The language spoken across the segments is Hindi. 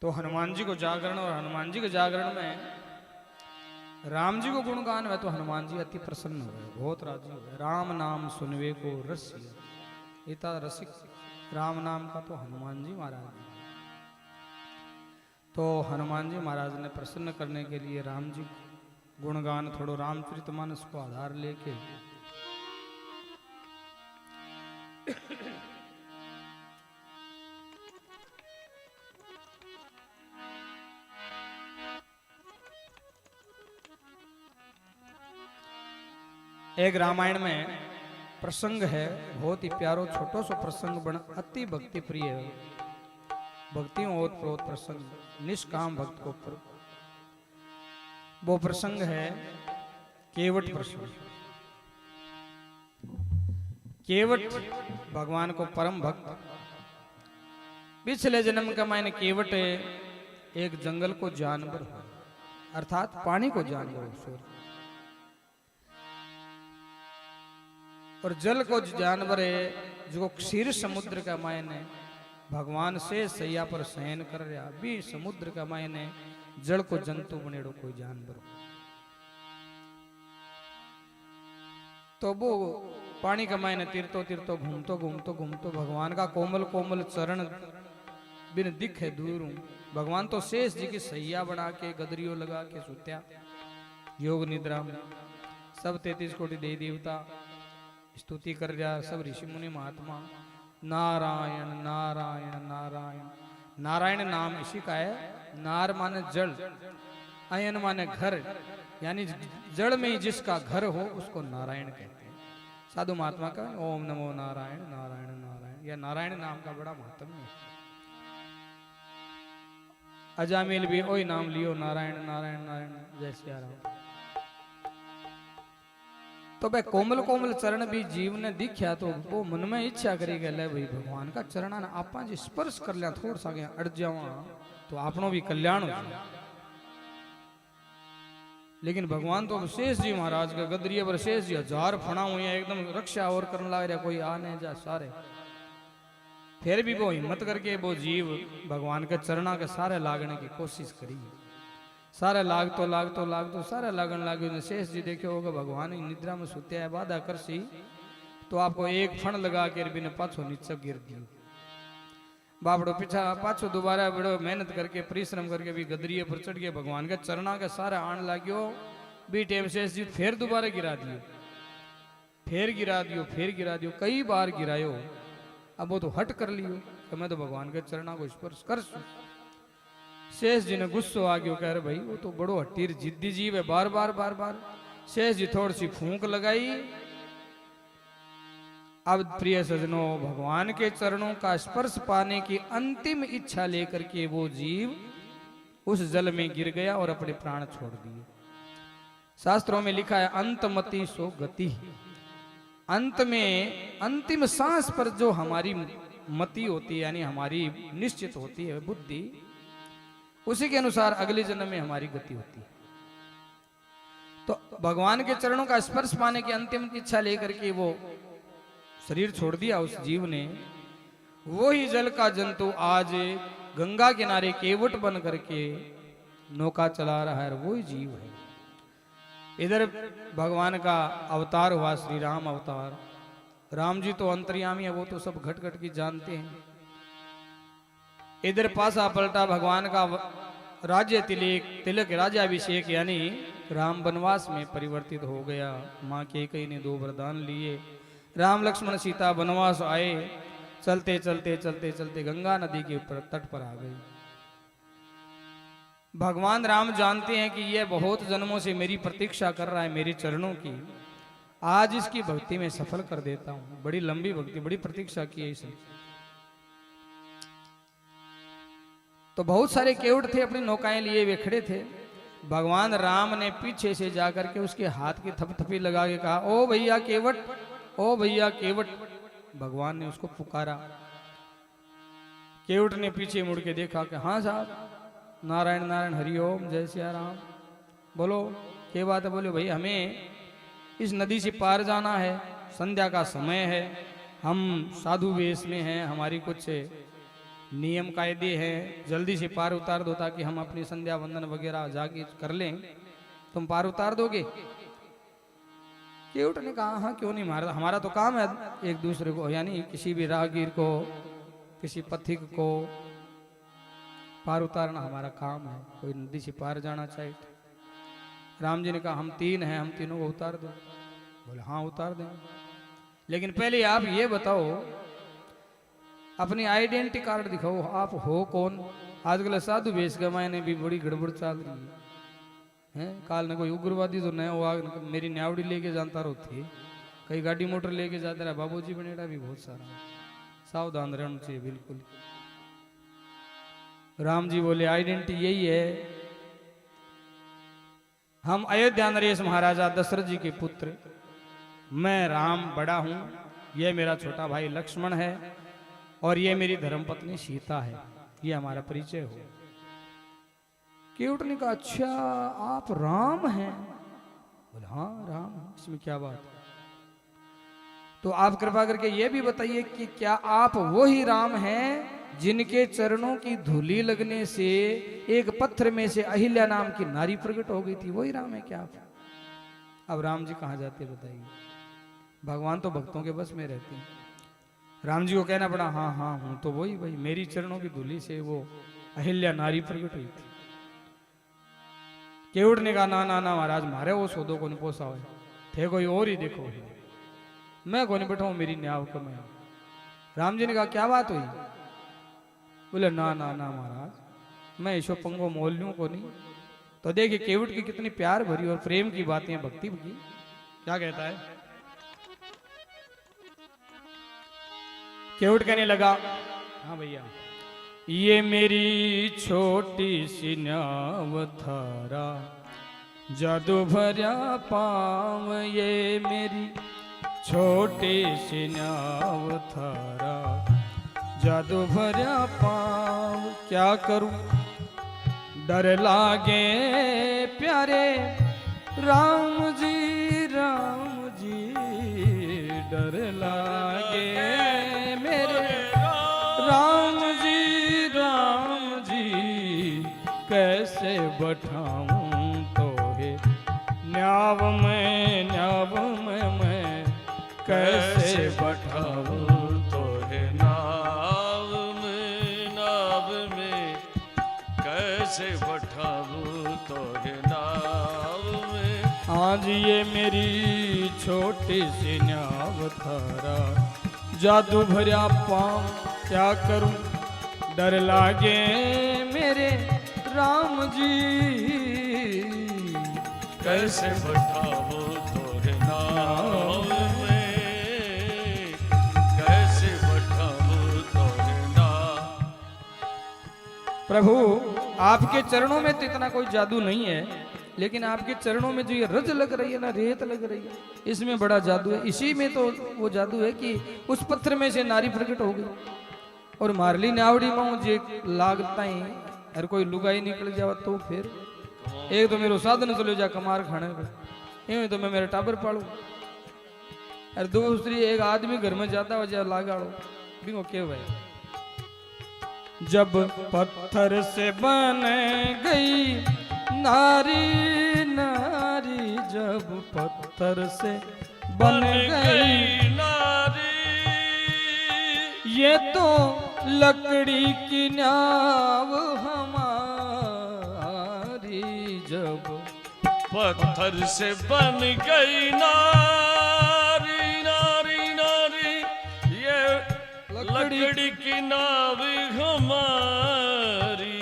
तो हनुमान जी को जागरण, और हनुमान जी के जागरण में राम जी को गुणगान हुआ तो हनुमान जी अति प्रसन्न हो गए, बहुत राजी हो गए। राम नाम सुनवे को रस इतना रसिक राम नाम का तो हनुमान जी महाराज। तो हनुमान जी महाराज ने प्रसन्न करने के लिए राम जी गुणगान थोड़ो रामचरितमानस को आधार लेके एक रामायण में प्रसंग है, बहुत ही प्यारो छोटो सो प्रसंग बन अति भक्ति प्रिय है। भक्ति ओत प्रोत प्रसंग निष्काम भक्त को पर। वो प्रसंग है केवट प्रसंग। केवट भगवान को परम भक्त, पिछले जन्म का मायने केवट एक जंगल को जानवर हो, अर्थात पानी को जानवर हो, और जल को जानवर है जो क्षीर समुद्र का मायने भगवान से सैया पर शयन कर रहा भी समुद्र का मायने जल को जंतु बनेड़ो कोई जानवर। तो वो पानी का मायने तीरतो तीरतो घूमतो घूमतो घूमतो भगवान का कोमल कोमल चरण बिन दिखे दूर हूं। भगवान तो शेष जी की सैया बना के गदरियों लगा के सुत्या योग निद्रा में। सब 33 कोटि देवी देवता स्तुति कर रहा, सब ऋषि मुनि महात्मा नारायण नारायण नारायण। नारायण नाम इसी का है। नार माने जल, अयन माने घर, यानी जड़ में जिसका घर हो उसको नारायण कहते हैं। साधु महात्मा का ओम नमो नारायण नारायण नारायण, यह नारायण नाम का बड़ा महत्व है। अजामिल भी ओई नाम लियो नारायण नारायण नारायण जय सिया राम। तो भाई कोमल कोमल चरण भी जीव ने दिख्या तो वो मन में इच्छा करी गए भाई भगवान का चरण आपा जी स्पर्श कर लिया थोड़ा सा अड़ जावा तो आपनो भी कल्याण हो। लेकिन भगवान तो शेष जी महाराज का गदरिया पर शेष जी 1000 फणा हुए एकदम रक्षा और करने लग रहा, कोई आ नहीं जा सारे। फिर भी वो हिम्मत करके वो जीव भगवान के चरणा के सारे लागने की कोशिश करी। सारे लागतो सारे लागन लागे। शेष जी देखो होगा भगवान निद्रा में सुत्या है, बाधा करसी तो आपको एक फण लगा के बिना पाछो नीचे गिर दियो। बापड़ो पीछा पाछो दोबारा बड़ो मेहनत करके परिश्रम करके भी गदरिये पर चढ़ के भगवान के चरणा के सारे आण लाग्यो। बी टेम शेष जी फिर दोबारा गिरा दियो, फिर गिरा दियो, फिर गिरा दियो, कई बार गिरायो। अब वो तो हट कर लियो कि मैं तो भगवान के चरणा को स्पर्श कर सू। शेष जी ने गुस्सो आ गयो, कह रहे भाई वो तो बड़ो हट्टीर जिद्दी जीव है, बार बार बार बार। शेष जी थोड़ी सी फूंक लगाई। अब प्रिय सजनों भगवान के चरणों का स्पर्श पाने की अंतिम इच्छा लेकर के वो जीव उस जल में गिर गया और अपने प्राण छोड़ दिए। शास्त्रों में लिखा है अंतमति सो गति। अंत में अंतिम सांस पर जो हमारी मति होती है यानी हमारी निश्चित होती है बुद्धि, उसी के अनुसार अगले जन्म में हमारी गति होती है। तो भगवान के चरणों का स्पर्श पाने की अंतिम इच्छा लेकर के वो शरीर छोड़ दिया उस जीव ने। वो ही जल का जंतु आज गंगा किनारे केवट बन करके नौका चला रहा है, वो ही जीव है। इधर भगवान का अवतार हुआ श्री राम अवतार। राम जी तो अंतर्यामी है, वो तो सब घट घट की जानते हैं। इधर पासा पलटा भगवान का राज्य तिलक राज्याभिषेक यानी राम वनवास में परिवर्तित हो गया। माँ कैकेयी ने 2 वरदान लिए। राम लक्ष्मण सीता वनवास आए। चलते चलते चलते चलते गंगा नदी के ऊपर तट पर आ गई। भगवान राम जानते हैं कि यह बहुत जन्मों से मेरी प्रतीक्षा कर रहा है मेरी चरणों की, आज इसकी भक्ति में सफल कर देता हूं। बड़ी लंबी भक्ति, बड़ी प्रतीक्षा की है इसने। तो बहुत सारे केवट थे, अपनी नौकाएं लिए वे खड़े थे। भगवान राम ने पीछे से जाकर के उसके हाथ की थपथपी लगा के कहा, ओ भैया केवट, ओ भैया केवट। भगवान ने उसको पुकारा। केवट ने पीछे मुड़ के देखा कि हाँ साहब, नारायण नारायण हरिओम जय सिया राम। बोलो क्या बात है? बोले भाई हमें इस नदी से पार जाना है, संध्या का समय है, हम साधु वेश में हैं, हमारी कुछ नियम कायदे हैं, जल्दी से पार उतार दो ताकि हम अपनी संध्या वंदन वगैरह जाके कर लें। तुम पार उतार दोगे? केवट ने कहा हाँ क्यों नहीं, हमारा तो काम है एक दूसरे को, यानी किसी भी राहगीर को, किसी पथिक को पार उतारना हमारा काम है। कोई नदी से पार जाना चाहे। राम जी ने कहा हम 3 हैं, हम तीनों को उतार दो। बोले हाँ उतार देंगे, लेकिन पहले आप ये बताओ, अपनी आइडेंटिटी कार्ड दिखाओ, आप हो कौन। आजकल साधु वेश के मायने भी बड़ी गड़बड़ चल रही है। काल ने कोई उग्रवादी तो नया हुआ, मेरी न्यावड़ी लेके जानता रहो थे, कई गाड़ी मोटर लेके जाता रहा, बाबूजी बनेड़ा भी बहुत सारा। सावधान रहना चाहिए बिल्कुल। राम जी बोले आइडेंटिटी यही है, हम अयोध्या नरेश महाराजा दशरथ जी के पुत्र, मैं राम बड़ा हूं, यह मेरा छोटा भाई लक्ष्मण है और ये मेरी धर्मपत्नी सीता है, ये हमारा परिचय हो। केवट ने कहा अच्छा आप राम हैं? बोले हाँ राम, इसमें क्या बात है। तो आप कृपा करके ये भी बताइए कि क्या आप वही राम हैं जिनके चरणों की धूली लगने से एक पत्थर में से अहिल्या नाम की नारी प्रकट हो गई थी, वही राम है क्या आप? अब राम जी कहाँ जाते बताइए, भगवान तो भक्तों के बस में रहते हैं। राम जी को कहना पड़ा हाँ हाँ हूं तो वही भाई, मेरी चरणों की धूली से वो अहिल्या नारी प्रकट हुई थी। केवट ने कहा ना ना ना महाराज, मारे वो सौदो को नहीं पोसा हुआ थे, कोई और ही देखो, मैं को नहीं बैठाऊं, मेरी न्याव कम है। राम जी ने कहा क्या बात हुई? बोले ना ना ना महाराज, मैं ईशो पंगो मोल लूं को नहीं। तो देखिए केवट की कितनी प्यार भरी और प्रेम की बातें, भक्ति की। क्या कहता है केवट? कहने लगा हाँ भैया, ये मेरी छोटी सी न्याव थारा जादू भरा पाँव, ये मेरी छोटी सी न्याव थारा जादू भरा पाँव, क्या करूं डर लागे प्यारे राम जी, राम जी डर लागे मेरे राम जी, राम जी कैसे बैठाऊं तो है न्याव में, न्याव में मैं कैसे बैठाऊं तो है नाव में कैसे बैठाऊं तो है नाव में। आज ये मेरी छोटी सी न्याव थारा जादू भरा पाँव, क्या करूं डर लागे मेरे राम जी कैसे बैठाऊं तो है नाव में, कैसे बैठाऊं तो है नाव। प्रभु आपके चरणों में तो इतना कोई जादू नहीं है, लेकिन आपके चरणों में जो ये रज लग रही है ना, रेत लग रही है, इसमें बड़ा जादू है। इसी में तो वो जादू है कि उस पत्थर में से नारी प्रकट हो गई और मारली न्यावड़ी माऊ जे लागता ही हर कोई लुगाई निकल जावा तो फिर एक तो मेरो साधन चलो जा कमार खाने पे, यूं तो मैं मेरा टाबर पालू, और दूसरी एक आदमी घर में जाता हो जा लागाड़ो बिंगो के भाई। जब पत्थर से बन गई नारी, नारी जब पत्थर से बन गई नारी, ये तो लकड़ी की न्याव हमारी, जब पत्थर से बन गई नारी, नारी नारी ये लकड़ी की नाव हमारी।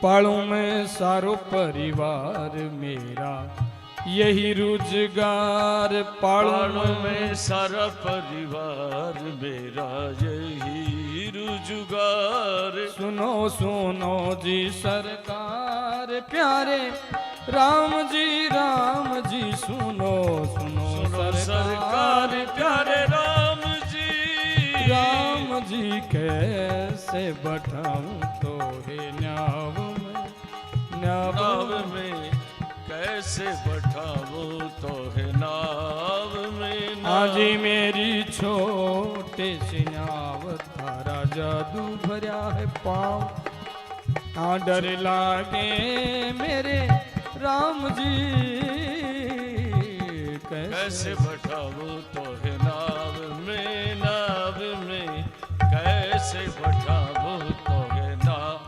पालू में सारो परिवार मेरा यही रोजगार, पालू में सारा परिवार मेरा यही रोजगार। सुनो सुनो जी सरकार प्यारे राम जी, राम जी सुनो सुनो सरकार प्यारे राम जी, राम जी कैसे बैठाऊं तो हे न्याव में, नाव में कैसे बैठाऊं तो है नाव में। जी मेरी छोटे से नाव थारा जादू भरा है पाँव हाँ डर लागे मेरे राम जी कैसे बैठाओ तो है नाव में कैसे बैठाओ तो है नाव।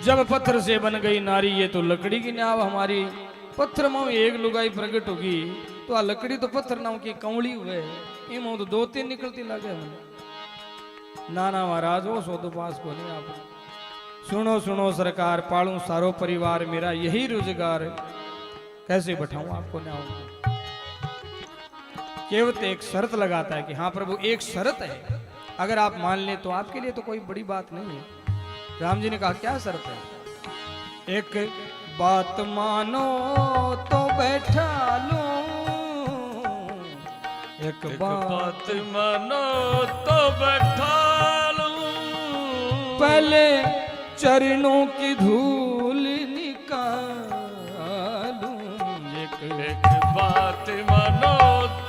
जब पत्थर से बन गई नारी ये तो लकड़ी की नाव हमारी पत्थर में एक लुगाई प्रकट होगी तो आ लकड़ी तो पत्थर नाव की कौड़ी हुए इम तो दो तीन निकलती लगे ना महाराज वो सो तो पास को नहीं आप सुनो सुनो सरकार पालू सारो परिवार मेरा यही रोजगार कैसे बैठाऊं आपको न्याय केवल एक शर्त लगाता है कि हाँ प्रभु एक शर्त है अगर आप मान ले तो आपके लिए तो कोई बड़ी बात नहीं है। राम जी ने कहा क्या शर्त है एक बात मानो तो बैठा लो एक बात मानो तो बैठा लो पहले चरणों की धूल निकालूं एक बात मानो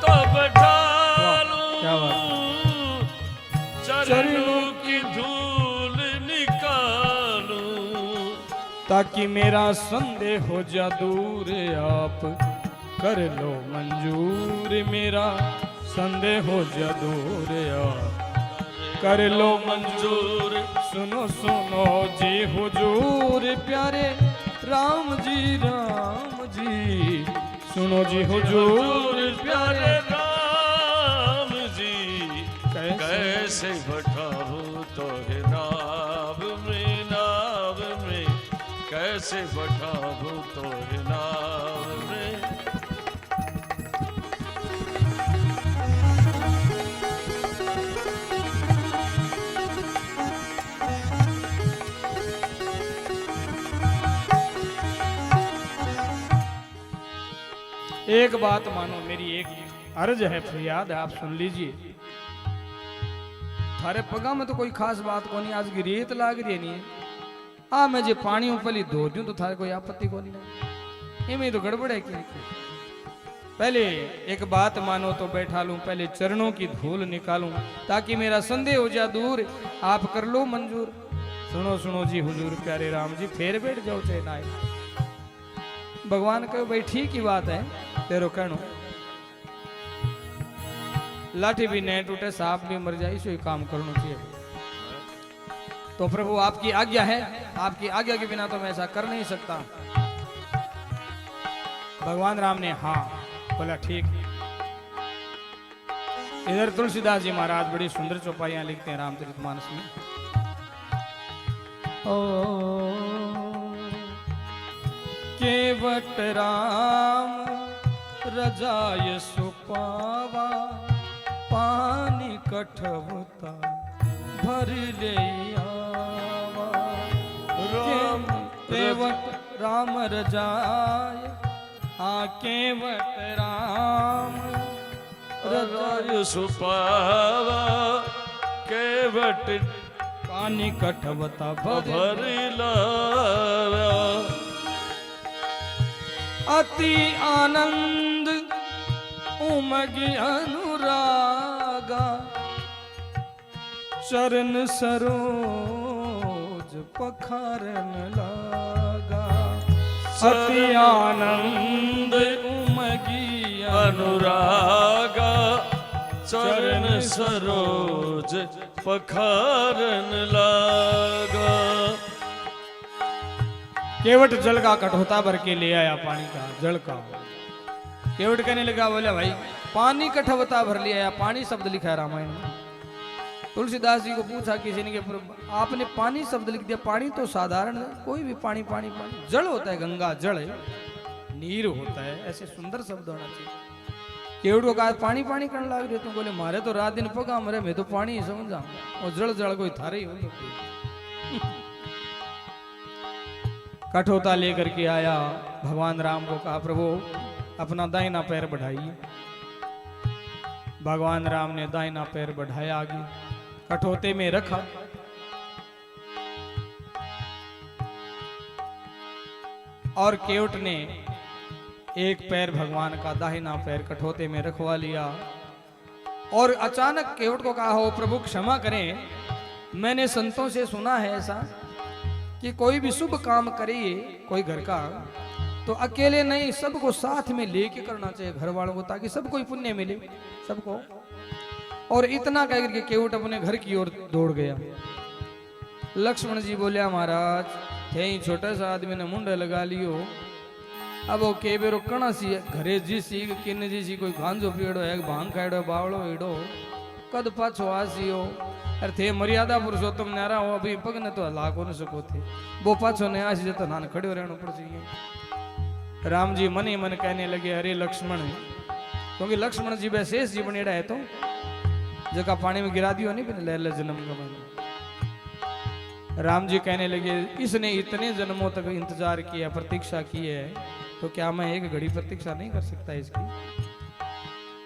तो बैठा लो चरणों की धूल निकालूं ताकि मेरा संदेह हो जा दूर आप कर लो मंजूर मेरा संदेह हो जा दूर आप कर लो मंजूर सुनो सुनो जी हुजूर प्यारे राम जी सुनो जी हुजूर प्यारे राम जी कैसे बैठाओ तो है नाव में कैसे बैठाओ तो है नाव में। एक बात मानो मेरी एक अर्ज है फरियाद है आप सुन लीजिए थारे पगा में तो कोई खास बात को नहीं आज की रेत लाग रही नहीं आ मैं जे पानी ऊपर धो दूं तो थारे कोई आपत्ति को नहीं इमें तो गड़बड़ है कि पहले एक बात मानो तो बैठा लूं पहले चरणों की धूल निकालूं ताकि मेरा संदेह हो जा दूर आप कर लो मंजूर सुनो सुनो जी हुजूर प्यारे राम जी फेर बैठ जाओ चाहे ना भगवान कहो भाई ठीक ही बात है तेरो कहनो लाठी भी नहीं टूटे सांप भी मर जाए सो काम करना चाहिए तो प्रभु आपकी आज्ञा है आपकी आज्ञा के बिना तो मैं ऐसा कर नहीं सकता। भगवान राम ने हाँ बोला ठीक। इधर तुलसीदास जी महाराज बड़ी सुंदर चौपाइयां लिखते हैं रामचरितमानस में। ओ केवट राम रजाय सुपावा पानी कठवता भर ले आवा राम केवट राम रजाय केवट राम रजाय सुपावा केवट पानी कठवता भर लावा अति आनंद उमगी अनुरागा चरण सरोज पखारन लागा अति आनंद उमगी अनुरागा चरण सरोज पखारन लागा। केवट जल का कटोता भर के ले आया पानी का जल का केवट कहने लगा बोले भाई पानी कठवता भर लिया आया पानी शब्द लिखा है रामायण में। तुलसीदास जी को पूछा किसी ने कि आपने पानी शब्द लिख दिया पानी तो साधारण कोई भी पानी पानी पानी जल होता है गंगा जल है नीर होता है ऐसे सुंदर शब्द होना चाहिए। केवट को कहा पानी पानी करने लग रहे तुम बोले मारे तो रात दिन पका मरे मैं तो पानी ही समझा और जल जल कोई थारे ही हो कठोता लेकर के आया भगवान राम को कहा प्रभु अपना दाहिना पैर बढ़ाइए। भगवान राम ने दाहिना पैर बढ़ाया आगे कठोते में रखा और केवट ने एक पैर भगवान का दाहिना पैर कठोते में रखवा लिया और अचानक केवट को कहा, हो प्रभु क्षमा करें, मैंने संतों से सुना है ऐसा कि कोई भी शुभ काम करिए कोई घर का तो अकेले नहीं, सबको साथ में लेके करना चाहिए, घर वालों को, ताकि सबको ही पुण्य मिले सबको। और इतना कह करके केवट अपने घर की ओर दौड़ गया। लक्ष्मण जी बोलिया, महाराज थे ही छोटा सा आदमी ने मुंडे लगा लियो, अब वो के बेरो कणा सी घरे जी सी किन जी सी कोई गांजो पीड़ो है, भांग खाड़ो बावड़ो एड़ो कद पाछो आसियो, अरे थे मर्यादा पुरुषोत्तम न्यारा हो, अभी पग ने तो हला को न सको थे, वो पाछो ने आसी जतो नान खड़ो रहनो पड़ चाहिए। राम जी मन ही मन कहने लगे, अरे लक्ष्मण, क्योंकि लक्ष्मण जी शेष जी बनेड़ा है तो जगह पानी में गिरा दियो नहीं बिन लहले जन्म का। राम जी कहने लगे, इसने इतने जन्मों तक इंतजार किया, प्रतीक्षा की है, तो क्या मैं एक घड़ी प्रतीक्षा नहीं कर सकता इसकी।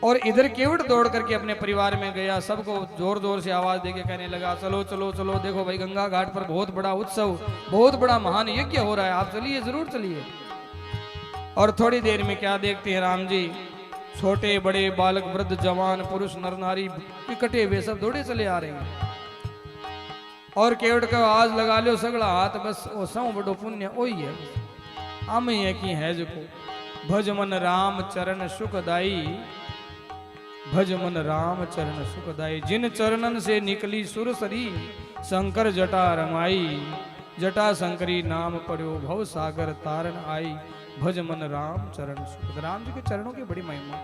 और इधर केवट दौड़ करके अपने परिवार में गया, सबको जोर जोर से आवाज देके कहने लगा, चलो चलो चलो, देखो भाई गंगा घाट पर बहुत बड़ा उत्सव, बहुत बड़ा महान यज्ञ हो रहा है, आप चलिए, जरूर चलिए। और थोड़ी देर में क्या देखते हैं राम जी, छोटे बड़े बालक वृद्ध जवान पुरुष नर नारी इकट्ठे वे सब दौड़े चले आ रहे हैं। और केवट का आज लगा लो सगड़ा हाथ, बस वो सौ बड़ो पुण्य वही है, आम ही है कि है जो भज मन राम चरण सुखदाई, भज मन राम चरण सुखदाई, जिन चरणन से निकली सुरसरी, शंकर जटा रमाई, जटा शंकरी नाम पढ़ो भव सागर तारण आई, भज मन राम चरण सुख। राम जी के चरणों की बड़ी महिमा।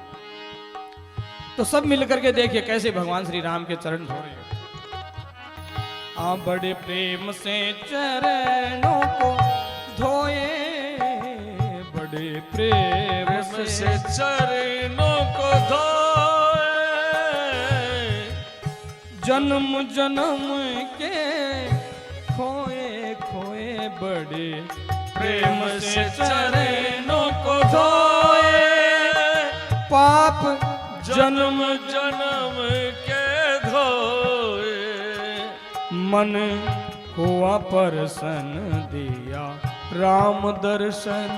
तो सब मिलकर के देखिए कैसे भगवान श्री राम के चरण धो रहे हैं। बड़े प्रेम से चरणों को धोए, बड़े प्रेम से चरणों को धोए, जन्म जन्म के खोए खोए, बड़े प्रेम से चरणों को धोए, पाप जन्म जन्म के धोए, मन हुआ प्रसन्न दिया राम दर्शन,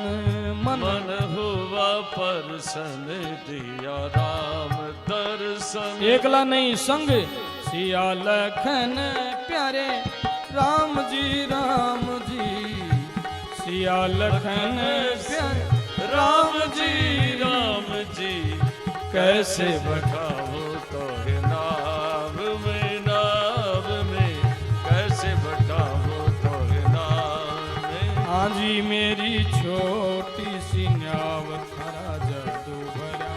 मन हुआ प्रसन्न दिया राम दर्शन। एकला नहीं संग सिया लखन प्यारे, राम जी सिया लखन प्यारे, राम जी कैसे बठाओ तो नाम में, नाम में कैसे बठाओ तो नाम में। हाँ जी मेरी छोटी सी न्याव थारा जादू भरा,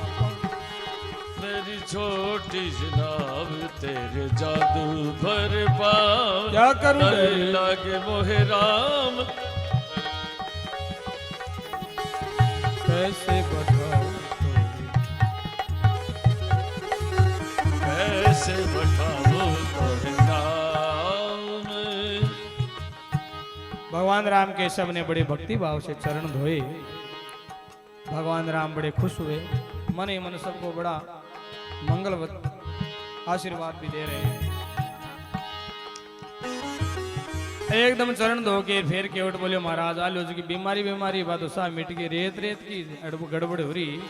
मेरी छोटी सी नाव तेरे जादू भर पाओ, क्या करूं डर लागे मोहे राम, कैसे बताओ कैसे बठाओ तोरे नाम। भगवान राम के सब ने बड़े भक्ति भाव से चरण धोए। भगवान राम बड़े खुश हुए, मन ही मन सबको बड़ा मंगलवत आशीर्वाद भी दे रहे हैं। एकदम चरण धो के फिर केवट बोले, महाराज आलो जी की बीमारी बात सा मिट गई, रेत की गड़बड़ हो रही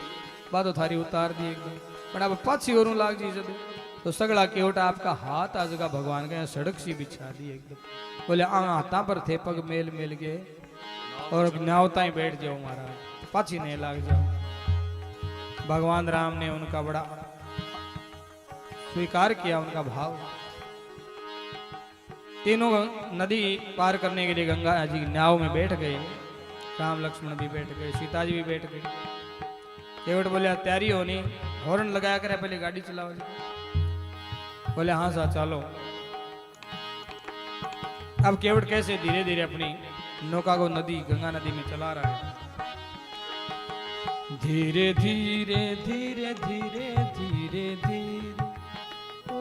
बात थारी उतार दी एकदम, पर अब पाछी और लाग जी जब तो सगड़ा केवट आपका हाथ आज का भगवान का सड़क सी बिछा दी एकदम। बोले हाथा पर थे पग मेल मेल गए और न्यावता ही बैठ जाओ महाराज, पाछी नहीं लाग जाओ। भगवान राम ने उनका बड़ा स्वीकार किया उनका भाव। तीनों नदी पार करने के लिए गंगा जी नाव में बैठ गए, राम लक्ष्मण भी बैठ गए, सीता जी भी बैठ गई। केवट बोले तैयारी होनी, हॉर्न लगाया करे पहले गाड़ी चलाओ। बोले हाँ सा चलो। अब केवट कैसे धीरे धीरे अपनी नौका को नदी गंगा नदी में चला रहा है, धीरे धीरे धीरे धीरे धीरे धीरे ओ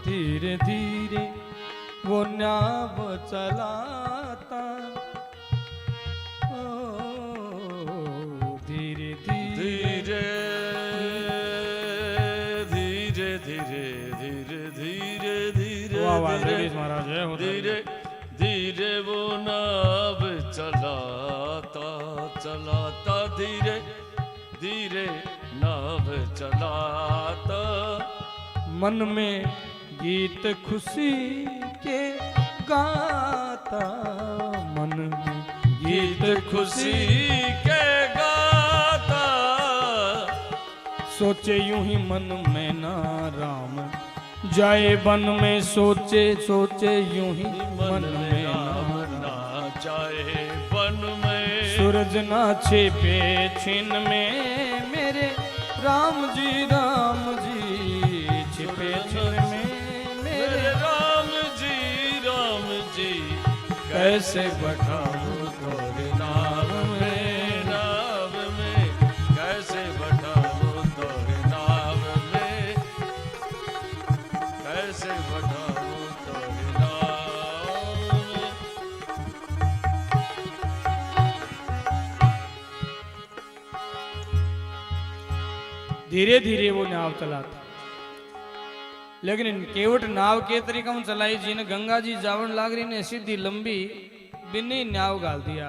धीरे धीरे वो नाव चलाता, धीरे धीरे धीरे धीरे धीरे धीरे धीरे महाराज धीरे धीरे वो नाव चलाता चलाता धीरे चलाता। मन में गीत खुशी के गाता, मन में गीत खुशी के गाता। सोचे यूं ही मन में ना राम जाए वन में, सोचे सोचे यूं ही मन में ना जाए वन में। सूरज ना छिपे छिन में मेरे राम जी छिपे छिन में मेरे राम जी कैसे बैठाऊं तोरे नाम में, नाम में कैसे बैठाऊं तोरे नाम में, कैसे बैठाऊं तोरे नाम में। धीरे धीरे वो नाव चलाता, लेकिन केवट नाव के तरीका में चलाई जी ने गंगा जी जावन लाग रही ने सीधी लंबी बिन्नी नाव गाल दिया।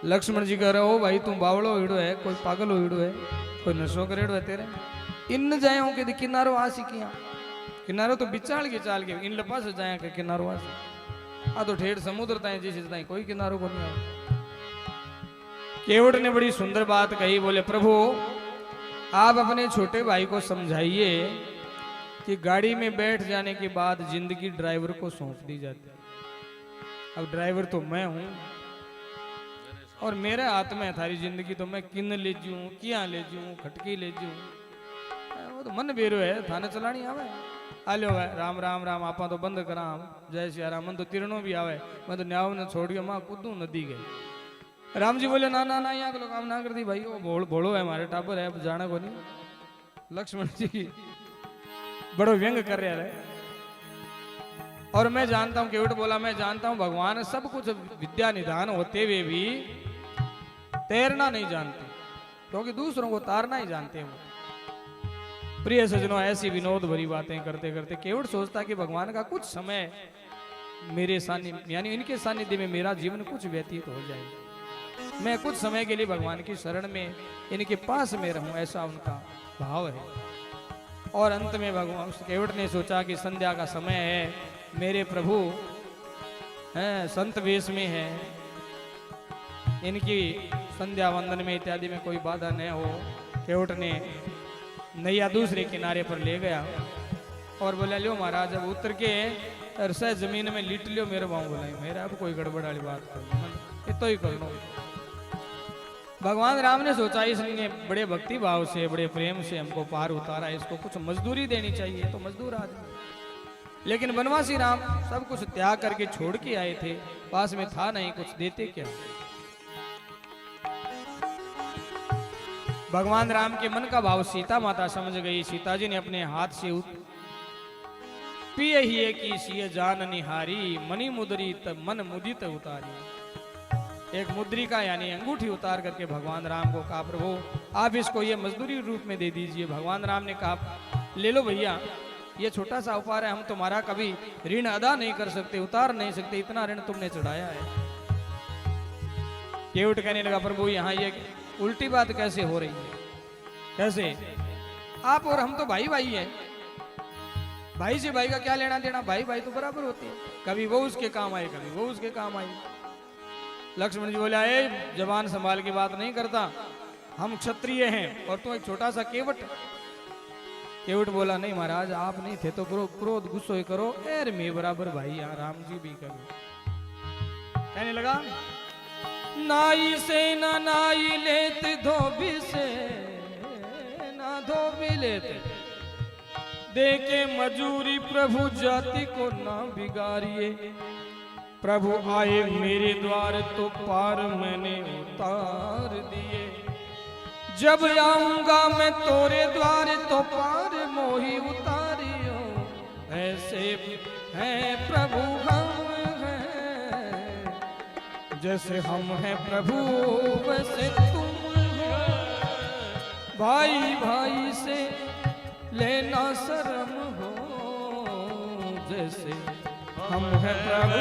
लक्ष्मण जी कह रहे हो भाई तू बावड़ो हिड़ो है, कोई पागल हिड़ो है, कोई नशो करेड़ो है तेरे। इन जाए हो कि किनारो आसी किया, किनारो तो बिचाल के चाल के इन लपा से जाए के किनारो आसी आ तो ठेठ समुद्र ताई जिस ताई कोई किनारो को नहीं आ। केवट ने बड़ी सुंदर बात कही, बोले प्रभु आप अपने छोटे भाई को समझाइए कि गाड़ी में बैठ जाने के बाद जिंदगी ड्राइवर को सौंप दी जाती है। अब ड्राइवर तो मैं हूं और मेरे हाथ में है थारी जिंदगी, तो मैं किन ले जूं किया ले जूं खटकी ले जूं, वो तो मन बेरो है थाने चलानी आवे। आलो है राम राम राम आपा तो बंद करा, जय सिया राम। मन तो तिरणो भी आवे, मैं तो न्याव ने छोड़ के मां कूदू नदी गई। राम जी बोले ना ना ना यहाँ के लोग काम ना कर दी भाई, वो भोड़ो है हमारे टापर है, जाना को नहीं। लक्ष्मण जी बड़ो व्यंग कर रहे हैं। और मैं जानता हूं, केवट बोला मैं जानता हूं भगवान सब कुछ विद्या निधान होते हुए भी तैरना नहीं जानते, क्योंकि दूसरों को तारना ही जानते हैं। प्रिय सजनों, ऐसी विनोद भरी बातें करते करते केवट सोचता कि भगवान का कुछ समय मेरे सानिध्य यानी इनके सानिध्य में मेरा जीवन कुछ व्यतीत हो जाए, मैं कुछ समय के लिए भगवान की शरण में इनके पास में रहूं, ऐसा उनका भाव है। और अंत में भगवान केवट ने सोचा कि संध्या का समय है, मेरे प्रभु हैं संत वेश में है, इनकी संध्या वंदन में इत्यादि में कोई बाधा न हो। केवट ने नैया दूसरे किनारे पर ले गया और बोला लो महाराज अब उतर के रसा जमीन में लिट लियो मेरे बाऊ बोला मेरा अब कोई गड़बड़ वाली बात कर तो ही कर लो। भगवान राम ने सोचा इसने बड़े भक्ति भाव से बड़े प्रेम से हमको पार उतारा, इसको कुछ मजदूरी देनी चाहिए, तो मजदूर आदमी। लेकिन बनवासी राम सब कुछ त्याग करके छोड़ के आए थे, पास में था नहीं कुछ, देते क्या। भगवान राम के मन का भाव सीता माता समझ गई। सीता जी ने अपने हाथ से पिए ही की सिय जान निहारी, मणि मुद्री तब मन मुदित उतारी। एक मुद्रिका यानी अंगूठी उतार करके भगवान राम को कहा प्रभु आप इसको ये मजदूरी रूप में दे दीजिए। भगवान राम ने कहा ले लो भैया, ये छोटा सा उपहार है, हम तुम्हारा कभी ऋण अदा नहीं कर सकते, उतार नहीं सकते, इतना ऋण तुमने चढ़ाया है। केवट कहने लगा प्रभु यहाँ ये उल्टी बात कैसे हो रही है, कैसे आप और हम तो भाई भाई हैं, भाई से भाई का क्या लेना देना, भाई भाई तो बराबर होते हैं, कभी वो उसके काम आए कभी वो उसके काम आए। लक्ष्मण जी बोले जबान संभाल की बात नहीं करता, हम क्षत्रिय हैं और तू एक छोटा सा केवट। केवट बोला नहीं महाराज आप नहीं थे तो क्रोध गुस्सो ही करो, एर मैं बराबर भाई यहाँ राम जी भी करो। कहने लगा नाई से ना नाई लेत धोबी से ना धोबी लेते, देके मजूरी प्रभु जाति को ना बिगाड़िए। प्रभु आए मेरे द्वार तो पार मैंने उतार दिए, जब आऊंगा मैं तोरे द्वार तो पार मोही उतारियो। ऐसे हैं प्रभु हम हैं, जैसे हम हैं प्रभु वैसे तुम हो, भाई भाई से लेना शर्म हो, जैसे हम हैं प्रभु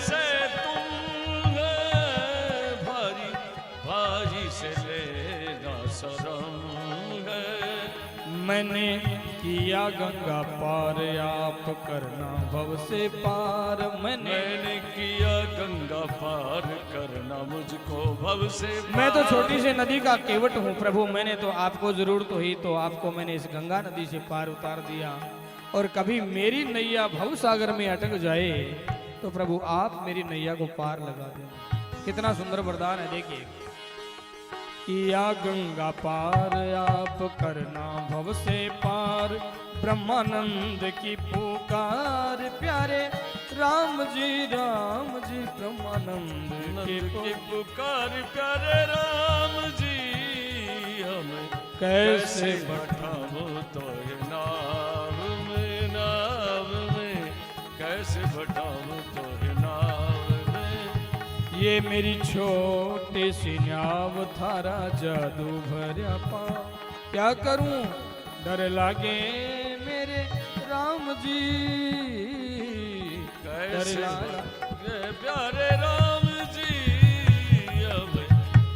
से तुम भारी भारी से लेना शर्म मैंने किया गंगा पार आप करना भव से पार। मैंने किया गंगा पार करना मुझको भव से मैं तो पार। छोटी सी नदी का केवट हूँ प्रभु, मैंने तो आपको जरूरत हुई तो आपको मैंने इस गंगा नदी से पार उतार दिया, और कभी मेरी नैया भव सागर में अटक जाए तो प्रभु आप मेरी नैया को पार लगा देना। कितना सुंदर वरदान है, देखिए। किया गंगा पार आप करना भव से पार, ब्रह्मानंद की पुकार प्यारे राम जी ब्रह्मानंद की की पुकार प्यारे राम जी हमें कैसे बैठाओ तो नाव में कैसे बैठाओ तो नाव में। ये मेरी छोटी सी नाव थारा जादू भरा पाँव, क्या करूं डर लागे मेरे राम जी, डर कैसे लागे प्यारे राम जी हमें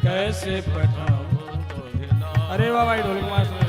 कैसे बैठाऊं। तो नाव। अरे वाह भाई ढोलक मास्टर।